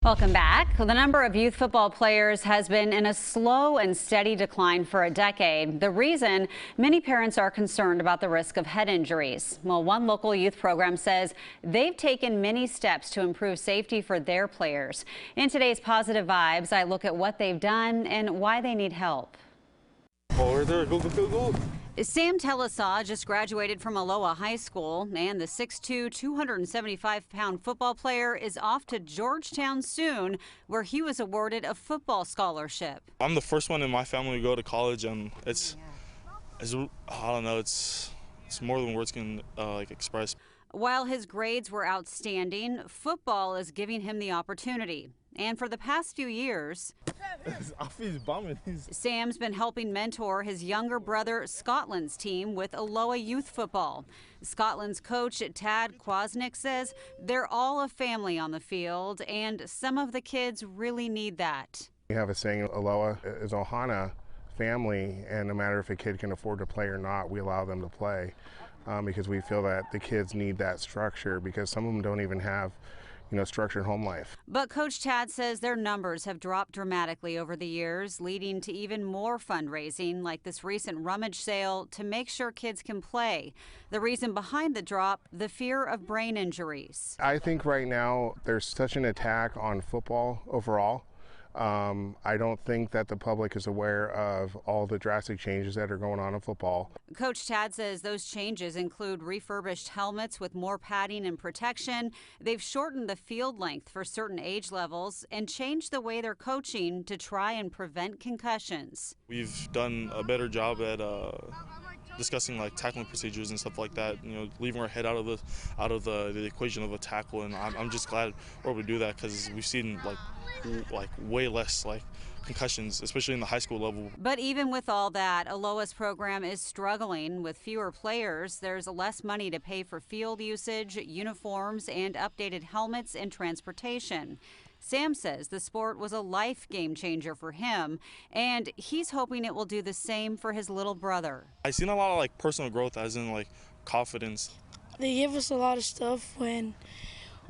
Welcome back. Well, the number of youth football players has been in a slow and steady decline for a decade. The reason, many parents are concerned about the risk of head injuries. Well, one local youth program says they've taken many steps to improve safety for their players. In today's Positive Vibes, I look at what they've done and why they need help. Over there, go, go, go, go. Sam Telesaw just graduated from Aloha High School, and the 6'2", 275-pound football player is off to Georgetown soon, where he was awarded a football scholarship. I'm the first one in my family to go to college, and it's I don't know, it's more than words can express. While his grades were outstanding, football is giving him the opportunity. And for the past few years, Sam's been helping mentor his younger brother Scotland's team with Aloha youth football. Scotland's coach Tad Kwasnick says they're all a family on the field, and some of the kids really need that. We have a saying, Aloha is Ohana family, and no matter if a kid can afford to play or not, we allow them to play because we feel that the kids need that structure, because some of them don't even have structured home life. But Coach Tad says their numbers have dropped dramatically over the years, leading to even more fundraising like this recent rummage sale to make sure kids can play. The reason behind the drop, the fear of brain injuries. I think right now there's such an attack on football overall. I don't think that the public is aware of all the drastic changes that are going on in football. Coach Tad says those changes include refurbished helmets with more padding and protection. They've shortened the field length for certain age levels and changed the way they're coaching to try and prevent concussions. We've done a better job at discussing tackling procedures and stuff like that. Leaving our head out of the equation of a tackle, and I'm just glad we're able to do that, because we've seen way less concussions, especially in the high school level. But even with all that, Aloha's program is struggling with fewer players. There's less money to pay for field usage, uniforms, and updated helmets and transportation. Sam says the sport was a life game changer for him, and he's hoping it will do the same for his little brother. I've seen a lot of personal growth, as in confidence. They gave us a lot of stuff when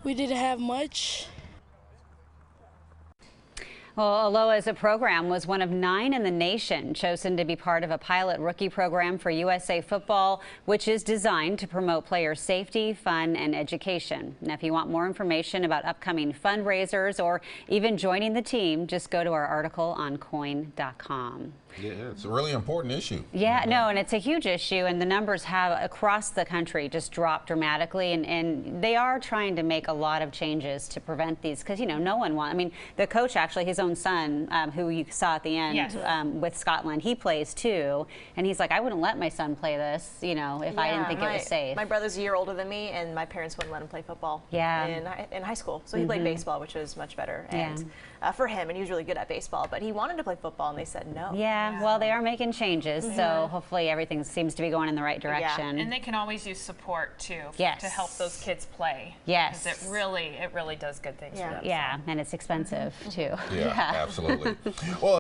we didn't have much. Well, Aloha as a program was one of 9 in the nation chosen to be part of a pilot rookie program for USA Football, which is designed to promote player safety, fun, and education. Now, if you want more information about upcoming fundraisers or even joining the team, just go to our article on KOIN.com. Yeah, it's a really important issue. Yeah, no, and it's a huge issue, and the numbers have across the country just dropped dramatically, and they are trying to make a lot of changes to prevent these, because no one wants. I mean, the coach, actually, his own son, who you saw at the end, yes, with Scotland, he plays too, and he's like, I wouldn't let my son play this, if I didn't think it was safe. My brother's a year older than me, and my parents wouldn't let him play football. Yeah. In high school, so he played baseball, which was much better, and for him, and he was really good at baseball, but he wanted to play football, and they said no. Yeah, well, they are making changes, so hopefully everything seems to be going in the right direction. Yeah. And they can always use support too, yes, to help those kids play. Yes, because it really does good things for them. Yeah, and it's expensive too. Yeah, absolutely. Well.